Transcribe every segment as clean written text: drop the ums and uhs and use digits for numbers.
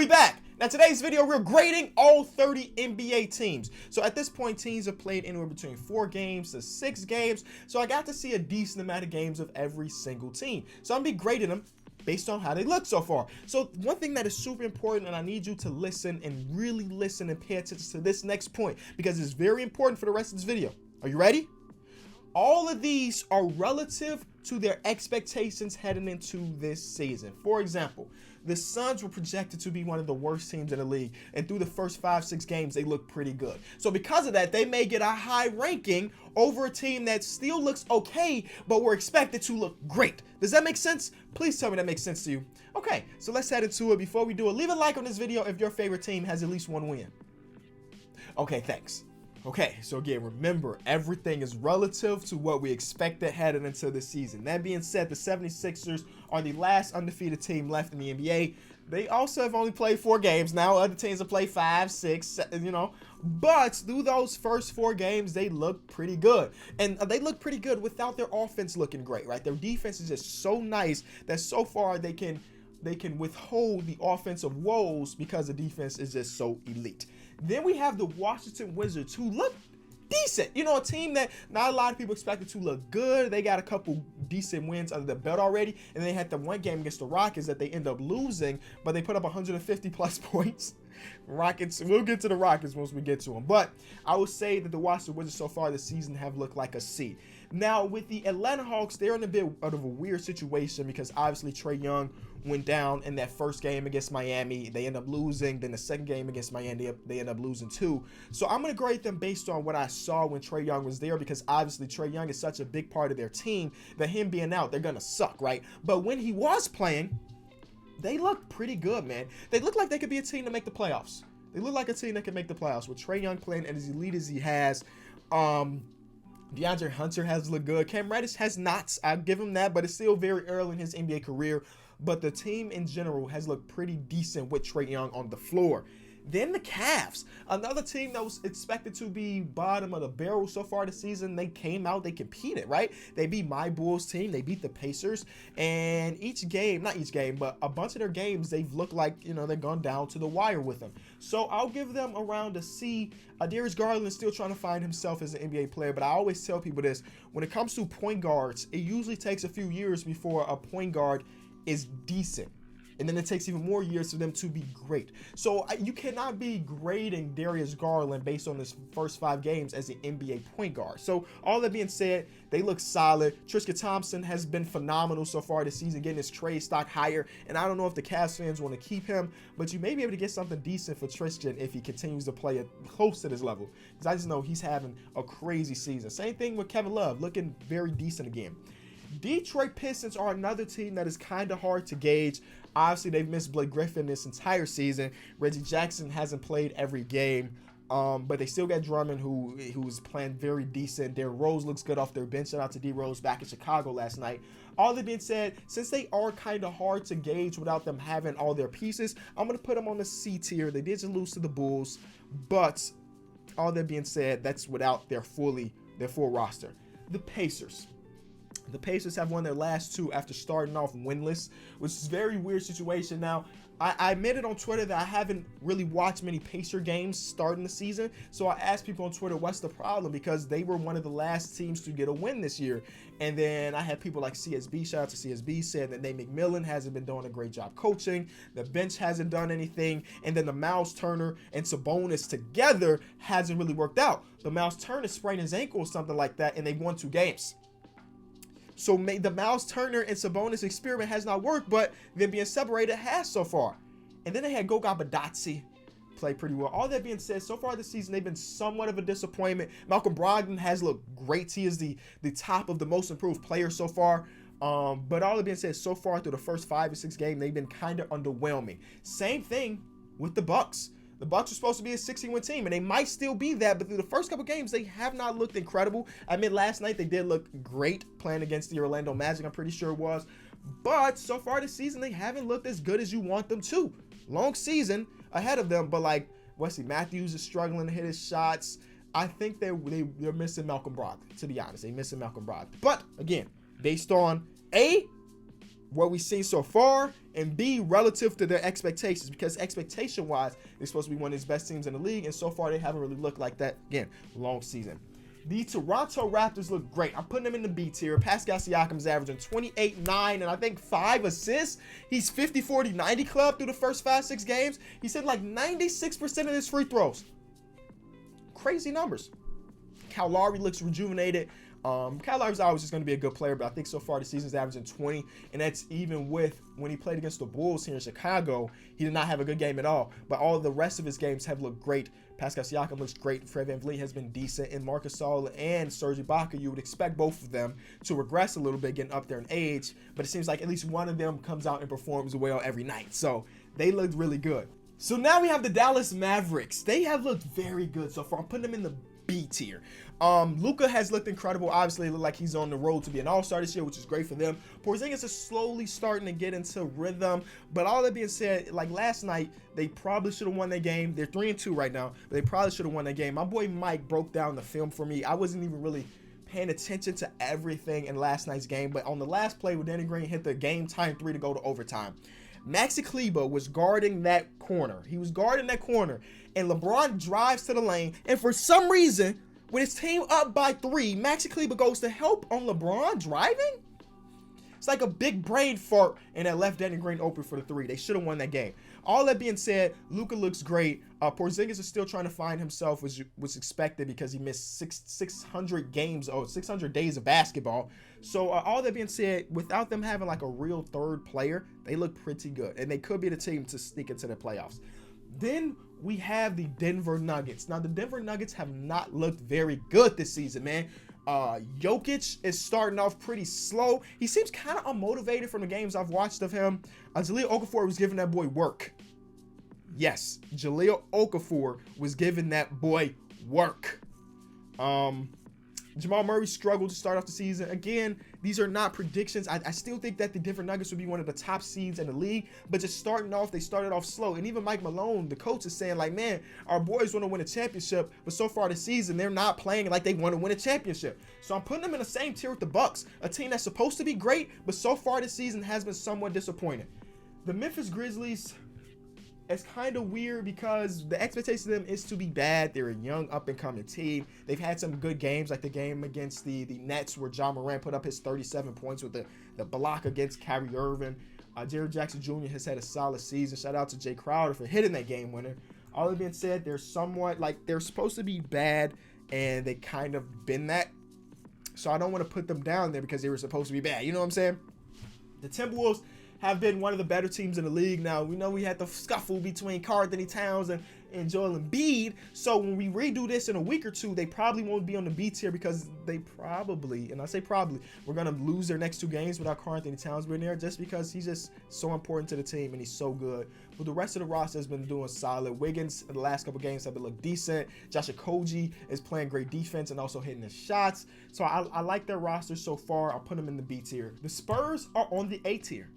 we back. Now today's video, we're grading all 30 NBA teams. So at this point, teams have played anywhere between 4 games to 6 games. So I got to see a decent amount of games of every single team. So I'm gonna be grading them based on how they look so far. So one thing that is super important, and I need you to listen and really listen and pay attention to this next point, because it's very important for the rest of this video. Are you ready? All of these are relative to their expectations heading into this season. For example, the Suns were projected to be one of the worst teams in the league, and through the first 5-6 games, they look pretty good. So because of that, they may get a high ranking over a team that still looks okay, but we're expected to look great. Does that make sense? Please tell me that makes sense to you. Okay, so let's head into it. Before we do it, leave a like on this video if your favorite team has at least one win. Okay, thanks. Okay, so again, remember, everything is relative to what we expected heading into the season. That being said, the 76ers are the last undefeated team left in the NBA. They also have only played 4 games. Now other teams have played 5, 6, But through those first 4 games, they look pretty good. And they look pretty good without their offense looking great, right? Their defense is just so nice that so far they can withhold the offensive woes because the defense is just so elite. Then we have the Washington Wizards, who look decent. A team that not a lot of people expected to look good. They got a couple decent wins under the belt already, and they had the one game against the Rockets that they end up losing, but they put up 150 plus points. Rockets, we'll get to the Rockets once we get to them, but I would say that the Washington Wizards so far this season have looked like a C. Now with the Atlanta Hawks, they're in a bit of a weird situation because obviously Trae Young went down in that first game against Miami. They end up losing. Then the second game against Miami, they end up losing too. So I'm going to grade them based on what I saw when Trae Young was there, because obviously Trae Young is such a big part of their team that him being out, they're going to suck, right? But when he was playing, they look pretty good, man. They look like they could be a team to make the playoffs. They look like a team that can make the playoffs with Trae Young playing as elite as he has. DeAndre Hunter has looked good. Cam Reddish has not. I'll give him that, but it's still very early in his NBA career. But the team in general has looked pretty decent with Trae Young on the floor. Then the Cavs, another team that was expected to be bottom of the barrel so far this season. They came out, they competed, right? They beat my Bulls team, they beat the Pacers, and each game, not each game, but a bunch of their games, they've looked like, they've gone down to the wire with them. So I'll give them around a C. Darius Garland is still trying to find himself as an NBA player, but I always tell people this, when it comes to point guards, it usually takes a few years before a point guard is decent. And then it takes even more years for them to be great. So you cannot be grading Darius Garland based on his first 5 games as an NBA point guard. So all that being said, they look solid. Tristan Thompson has been phenomenal so far this season, getting his trade stock higher. And I don't know if the Cavs fans want to keep him, but you may be able to get something decent for Tristan if he continues to play it close to this level. Because I just know he's having a crazy season. Same thing with Kevin Love, looking very decent again. Detroit Pistons are another team that is kind of hard to gauge. Obviously, they've missed Blake Griffin this entire season. Reggie Jackson hasn't played every game, but they still got Drummond, who's playing very decent. Derrick Rose looks good off their bench. Shout out to D Rose back in Chicago last night. All that being said, since they are kind of hard to gauge without them having all their pieces, I'm going to put them on the C tier. They did just lose to the Bulls, but all that being said, that's without their full roster. The Pacers. The Pacers have won their last 2 after starting off winless, which is a very weird situation. Now, I admitted on Twitter that I haven't really watched many Pacer games starting the season, so I asked people on Twitter, what's the problem? Because they were one of the last teams to get a win this year. And then I had people like CSB, shout out to CSB, said that Nate McMillan hasn't been doing a great job coaching, the bench hasn't done anything, and then the Miles Turner and Sabonis together hasn't really worked out. The Miles Turner sprained his ankle or something like that, and they won 2 games. So the Miles Turner and Sabonis experiment has not worked, but them being separated has so far. And then they had Goga Badatsi play pretty well. All that being said, so far this season, they've been somewhat of a disappointment. Malcolm Brogdon has looked great. He is the top of the most improved player so far. But all that being said, so far through the first 5 or 6 games, they've been kind of underwhelming. Same thing with the Bucks. The Bucks are supposed to be a 60-win team, and they might still be that, but through the first couple games, they have not looked incredible. I mean, last night they did look great playing against the Orlando Magic, I'm pretty sure it was. But so far this season, they haven't looked as good as you want them to. Long season ahead of them, but like Wesley Matthews is struggling to hit his shots. I think they're missing Malcolm Brogdon, to be honest. They're missing Malcolm Brogdon. But again, based on A, what we've seen so far, and B, relative to their expectations, because expectation-wise, they're supposed to be one of the best teams in the league, and so far they haven't really looked like that. Again, long season. The Toronto Raptors look great. I'm putting them in the B tier. Pascal Siakam's averaging 28, 9, and I think 5 assists. He's 50, 40, 90 club through the first 5-6 games. He's hit like 96% of his free throws. Crazy numbers. Kyle Lowry looks rejuvenated. Kyle Lowry's always just going to be a good player, but I think so far the season's averaging 20, and that's even with when he played against the Bulls here in Chicago, he did not have a good game at all, but all of the rest of his games have looked great. Pascal Siakam looks great. Fred VanVleet has been decent, and Marcus Gasol and Serge Ibaka, you would expect both of them to regress a little bit, getting up there in age, but it seems like at least one of them comes out and performs well every night, so they looked really good. So now we have the Dallas Mavericks. They have looked very good so far. I'm putting them in the B tier. Luka has looked incredible. Obviously, it looked like he's on the road to be an all-star this year, which is great for them. Porzingis is slowly starting to get into rhythm. But all that being said, like last night, they probably should have won that game. They're 3-2 right now, but they probably should have won that game. My boy Mike broke down the film for me. I wasn't even really paying attention to everything in last night's game, but on the last play where Danny Green hit the game-time 3 to go to overtime, Maxi Kleber was guarding that corner. He was guarding that corner, and LeBron drives to the lane, and for some reason, with his team up by 3, Maxi Kleber goes to help on LeBron driving? It's like a big brain fart, and that left Danny Green open for the 3. They should have won that game. All that being said, Luka looks great. Porzingis is still trying to find himself, which was expected because he missed 600 games, 600 days of basketball. So all that being said, without them having like a real third player, they look pretty good, and they could be the team to sneak into the playoffs. Then we have the Denver Nuggets. Now, the Denver Nuggets have not looked very good this season, man. Jokic is starting off pretty slow. He seems kind of unmotivated from the games I've watched of him. Jahlil Okafor was giving that boy work. Yes, Jahlil Okafor was giving that boy work. Jamal Murray struggled to start off the season. Again, these are not predictions. I still think that the Denver Nuggets would be one of the top seeds in the league, but just starting off, they started off slow. And even Mike Malone, the coach, is saying like, man, our boys want to win a championship, but so far this season, they're not playing like they want to win a championship. So I'm putting them in the same tier with the Bucks, a team that's supposed to be great, but so far this season has been somewhat disappointing. The Memphis Grizzlies, it's kind of weird because the expectation of them is to be bad. They're a young up-and-coming team. They've had some good games, like the game against the Nets where John Morant put up his 37 points with the block against Kyrie Irving. Jared Jackson Jr. has had a solid season. Shout out to Jay Crowder for hitting that game winner. All that being said, they're somewhat like they're supposed to be bad, and they kind of been that. So I don't want to put them down there because they were supposed to be bad. You know what I'm saying? The Timberwolves have been one of the better teams in the league. Now, we know we had the scuffle between Karl-Anthony Towns and Joel Embiid. So when we redo this in a week or two, they probably won't be on the B tier because they probably, and I say probably, we're going to lose their next 2 games without Karl-Anthony Towns being there just because he's just so important to the team and he's so good. But the rest of the roster has been doing solid. Wiggins in the last couple games have been looking decent. Josh Okogie is playing great defense and also hitting his shots. So I like their roster so far. I'll put them in the B tier. The Spurs are on the A tier.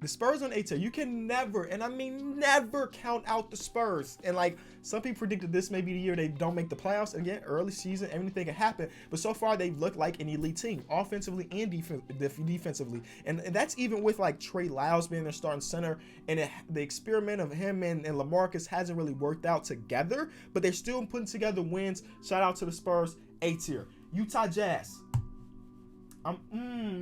The Spurs on A tier. You can never, and I mean never, count out the Spurs. And like some people predicted this may be the year they don't make the playoffs. Again, early season, anything can happen. But so far they've looked like an elite team, offensively and defensively. And that's even with like Trey Lyles being their starting center. And the experiment of him and LaMarcus hasn't really worked out together. But they're still putting together wins. Shout out to the Spurs, A tier. Utah Jazz.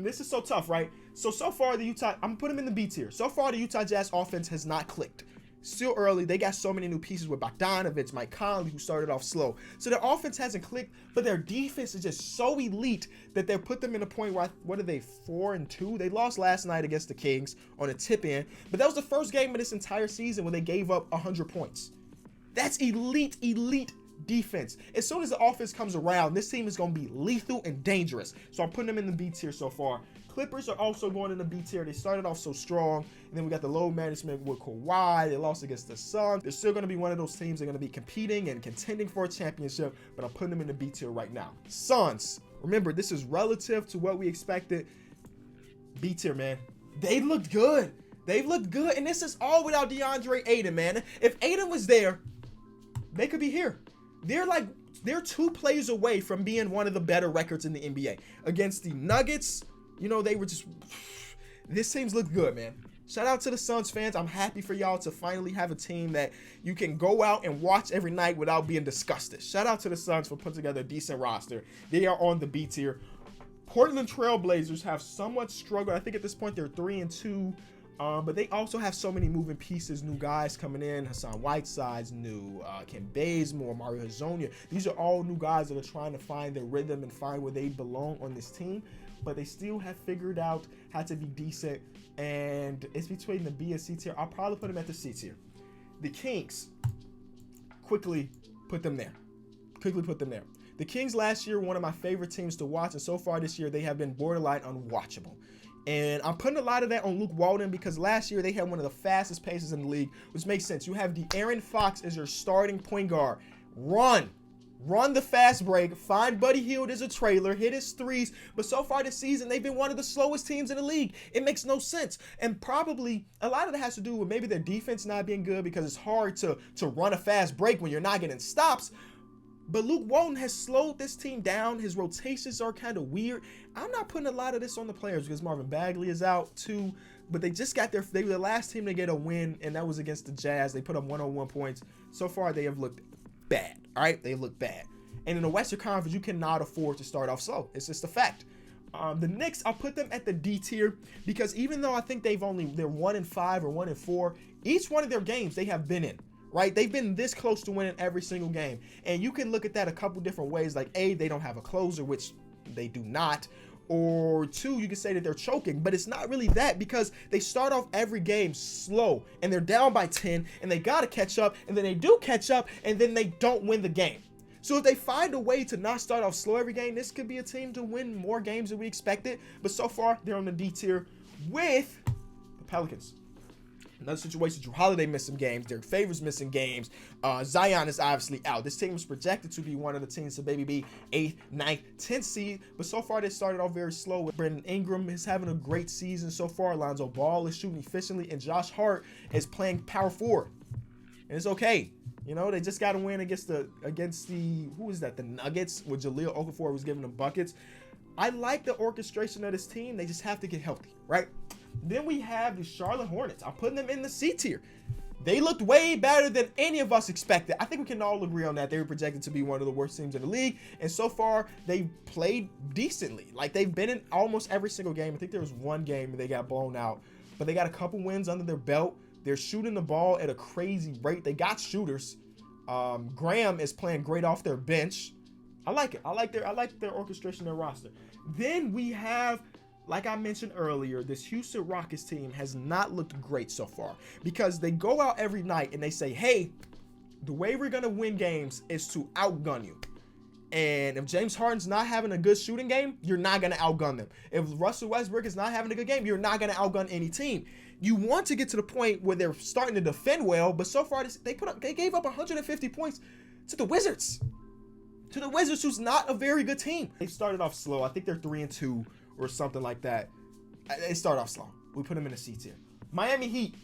This is so tough, right? So far I'm putting them in the B tier. So far the Utah Jazz offense has not clicked. Still early. They got so many new pieces with Bogdanovich, Mike Conley, who started off slow. So their offense hasn't clicked, but their defense is just so elite that they put them in a point where, what are they, 4-2? They lost last night against the Kings on a tip in, but that was the first game of this entire season where they gave up 100 points. That's elite defense. As soon as the offense comes around, this team is going to be lethal and dangerous. So I'm putting them in the B tier so far. Clippers are also going in the B tier. They started off so strong, and then we got the load management with Kawhi. They lost against the Suns. They're still going to be one of those teams that are going to be competing and contending for a championship, but I'm putting them in the B tier right now. Suns, remember, this is relative to what we expected. B tier, man. They looked good. They've looked good, and this is all without DeAndre Ayton, man. If Ayton was there, they could be here. They're 2 plays away from being one of the better records in the NBA. Against the Nuggets, you know, they were just, this team's look good, man. Shout out to the Suns fans. I'm happy for y'all to finally have a team that you can go out and watch every night without being disgusted. Shout out to the Suns for putting together a decent roster. They are on the B tier. Portland Trail Blazers have somewhat struggled. I think at this point they're 3-2. But they also have so many moving pieces, new guys coming in, Hassan Whiteside's new, Ken Bazemore, Mario Hezonja. These are all new guys that are trying to find their rhythm and find where they belong on this team. But they still have figured out how to be decent, and it's between the B and C tier. I'll probably put them at the C tier. The Kings, quickly put them there. The Kings last year were one of my favorite teams to watch, and so far this year they have been borderline unwatchable. And I'm putting a lot of that on Luke Walton because last year they had one of the fastest paces in the league, which makes sense. You have De'Aaron Fox as your starting point guard. Run the fast break, find Buddy Hield as a trailer, hit his threes. But so far this season, they've been one of the slowest teams in the league. It makes no sense. And probably a lot of it has to do with maybe their defense not being good because it's hard to run a fast break when you're not getting stops. But Luke Walton has slowed this team down. His rotations are kind of weird. I'm not putting a lot of this on the players because Marvin Bagley is out too. But they just got they were the last team to get a win, and that was against the Jazz. They put up 101 points. So far, they have looked bad. All right, they look bad. And in the Western Conference, you cannot afford to start off slow. It's just a fact. The Knicks, I'll put them at the D tier because even though I think they're 1-5 or 1-4, each one of their games they have been in. Right? They've been this close to winning every single game. And you can look at that a couple different ways. Like, A, they don't have a closer, which they do not. Or 2, you can say that they're choking. But it's not really that because they start off every game slow. And they're down by 10. And they got to catch up. And then they do catch up. And then they don't win the game. So if they find a way to not start off slow every game, this could be a team to win more games than we expected. But so far, they're on the D tier with the Pelicans. Another situation, Drew Holiday missed some games. Derek Favors missing games. Zion is obviously out. This team was projected to be one of the teams to maybe be 8th, 9th, 10th seed. But so far, they started off very slow. Brandon Ingram is having a great season so far. Lonzo Ball is shooting efficiently. And Josh Hart is playing power forward. And it's okay. You know, they just got to win against the who is that? The Nuggets, where Jahlil Okafor was giving them buckets. I like the orchestration of this team. They just have to get healthy, right? Then we have the Charlotte Hornets. I'm putting them in the C tier. They looked way better than any of us expected. I think we can all agree on that. They were projected to be one of the worst teams in the league. And so far, they've played decently. Like, they've been in almost every single game. I think there was one game where they got blown out. But they got a couple wins under their belt. They're shooting the ball at a crazy rate. They got shooters. Graham is playing great off their bench. I like it. I like their orchestration, their roster. Then we have, like I mentioned earlier, this Houston Rockets team has not looked great so far because they go out every night and they say, hey, the way we're going to win games is to outgun you. And if James Harden's not having a good shooting game, you're not going to outgun them. If Russell Westbrook is not having a good game, you're not going to outgun any team. You want to get to the point where they're starting to defend well, but so far they gave up 150 points to the Wizards. To the Wizards, who's not a very good team. They started off slow. I think they're 3-2 or something like that. They start off slow. We put them in a C tier. Miami Heat,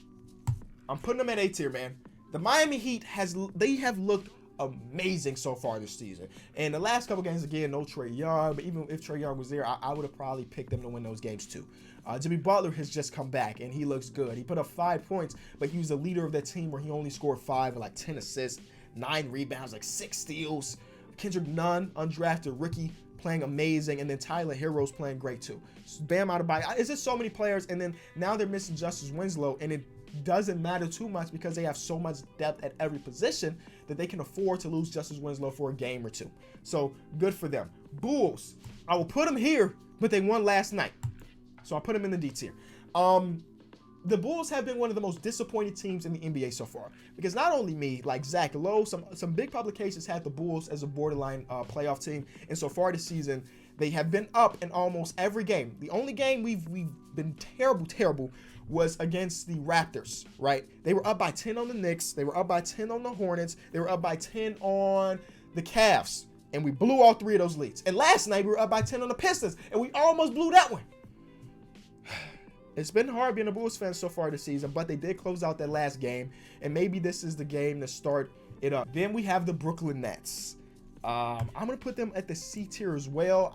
I'm putting them at A tier, man. The Miami Heat have looked amazing so far this season. And the last couple games, again, no Trae Young, but even if Trae Young was there, I would have probably picked them to win those games too. Jimmy Butler has just come back, and he looks good. He put up 5 points, but he was the leader of that team where he only scored 5 and like 10 assists, 9 rebounds, like 6 steals. Kendrick Nunn, undrafted rookie, playing amazing, and then Tyler Hero's playing great too. Bam Adebayo. It's just so many players, and then now they're missing Justice Winslow, and it doesn't matter too much because they have so much depth at every position that they can afford to lose Justice Winslow for a game or two. So good for them. Bulls, I will put them here, but they won last night, so I'll put them in the D tier. The Bulls have been one of the most disappointing teams in the NBA so far because not only me, like Zach Lowe, some big publications had the Bulls as a borderline playoff team, and so far this season they have been up in almost every game. The only game we've been terrible was against the Raptors, right? They were up by 10 on the Knicks, they were up by 10 on the Hornets, they were up by 10 on the Cavs, and we blew all 3 of those leads. And last night we were up by 10 on the Pistons, and we almost blew that one. It's been hard being a Bulls fan so far this season, but they did close out that last game, and maybe this is the game to start it up. Then we have the Brooklyn Nets. I'm going to put them at the C tier as well.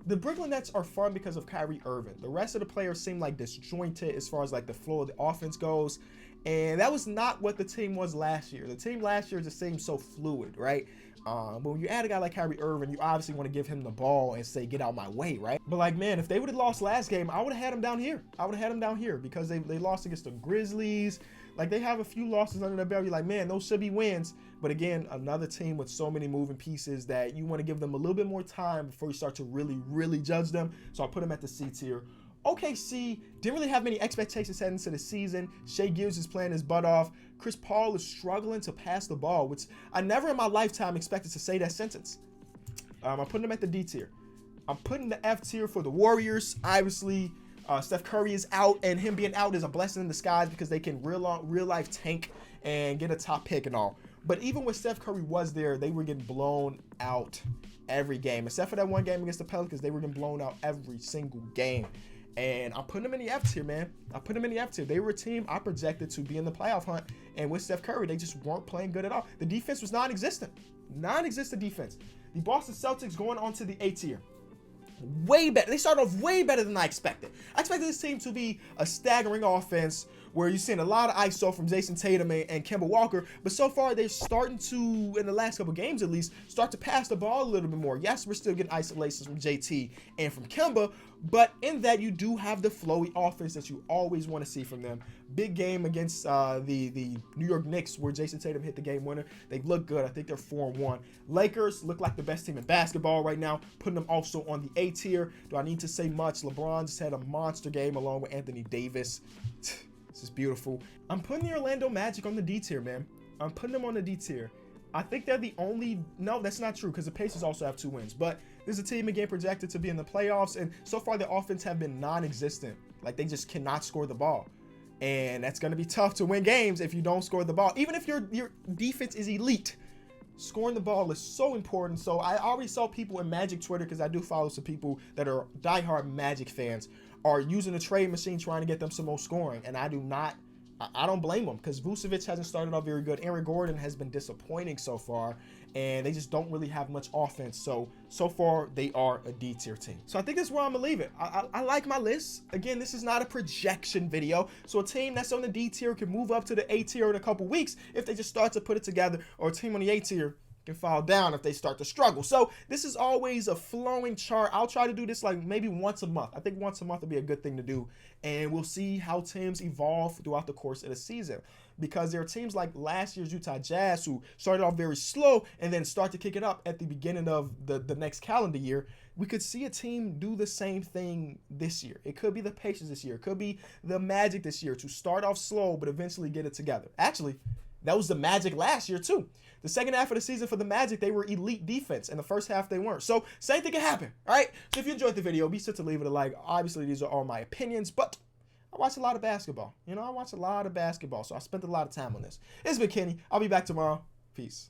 The Brooklyn Nets are fun because of Kyrie Irving. The rest of the players seem like disjointed as far as like the flow of the offense goes. And that was not what the team was last year. The team last year just seemed so fluid, right? But when you add a guy like Kyrie Irving, you obviously want to give him the ball and say, get out my way, right? But like, man, if they would have lost last game, I would have had them down here. I would have had them down here because they lost against the Grizzlies. Like, they have a few losses under their belt. You're like, man, those should be wins. But again, another team with so many moving pieces that you want to give them a little bit more time before you start to really judge them. So I put them at the C tier. OKC didn't really have many expectations heading into the season. Shai Gilgeous is playing his butt off. Chris Paul is struggling to pass the ball, which I never in my lifetime expected to say that sentence. I'm putting them at the D tier. I'm putting the F tier for the Warriors. Obviously, Steph Curry is out, and him being out is a blessing in disguise because they can real life tank and get a top pick and all. But even when Steph Curry was there, they were getting blown out every game. Except for that one game against the Pelicans, they were getting blown out every single game. And I'm putting them in the F tier, man. I put them in the F tier. They were a team I projected to be in the playoff hunt. And with Steph Curry, they just weren't playing good at all. The defense was non-existent. Non-existent defense. The Boston Celtics going on to the A tier. Way better. They started off way better than I expected. I expected this team to be a staggering offense where you're seeing a lot of ISO from Jason Tatum and Kemba Walker, but so far they're starting to, in the last couple games at least, start to pass the ball a little bit more. Yes, we're still getting isolations from JT and from Kemba, but in that you do have the flowy offense that you always want to see from them. Big game against the New York Knicks where Jason Tatum hit the game winner. They look good. I think they're 4-1. Lakers look like the best team in basketball right now, putting them also on the A tier. Do I need to say much? LeBron just had a monster game along with Anthony Davis. This is beautiful. I'm putting the Orlando Magic on the D tier, man. I'm putting them on the D tier. I think they're the only... No, that's not true because the Pacers also have 2 wins. But there's a team again projected to be in the playoffs. And so far, their offense have been non-existent. Like, they just cannot score the ball. And that's going to be tough to win games if you don't score the ball. Even if your defense is elite, scoring the ball is so important. So I already saw people in Magic Twitter, because I do follow some people that are diehard Magic fans, are using the trade machine trying to get them some more scoring. And I don't blame them because Vucevic hasn't started off very good. Aaron Gordon has been disappointing so far, and they just don't really have much offense. So far, they are a D tier team. So I think that's where I'm going to leave it. I like my list. Again, this is not a projection video. So a team that's on the D tier can move up to the A tier in a couple weeks if they just start to put it together, or a team on the A tier can fall down if they start to struggle. So this is always a flowing chart. I'll try to do this like maybe once a month. I think once a month would be a good thing to do, and we'll see how teams evolve throughout the course of the season, because there are teams like last year's Utah Jazz who started off very slow and then start to kick it up at the beginning of the next calendar year. We could see a team do the same thing this year. It could be the Pacers this year. It could be the Magic this year, to start off slow but eventually get it together. Actually, that was the Magic last year too. The second half of the season for the Magic, they were elite defense, and the first half they weren't. So same thing can happen, all right? So if you enjoyed the video, be sure to leave it a like. Obviously, these are all my opinions, but I watch a lot of basketball. I watch a lot of basketball, so I spent a lot of time on this. It's been Kenny. I'll be back tomorrow. Peace.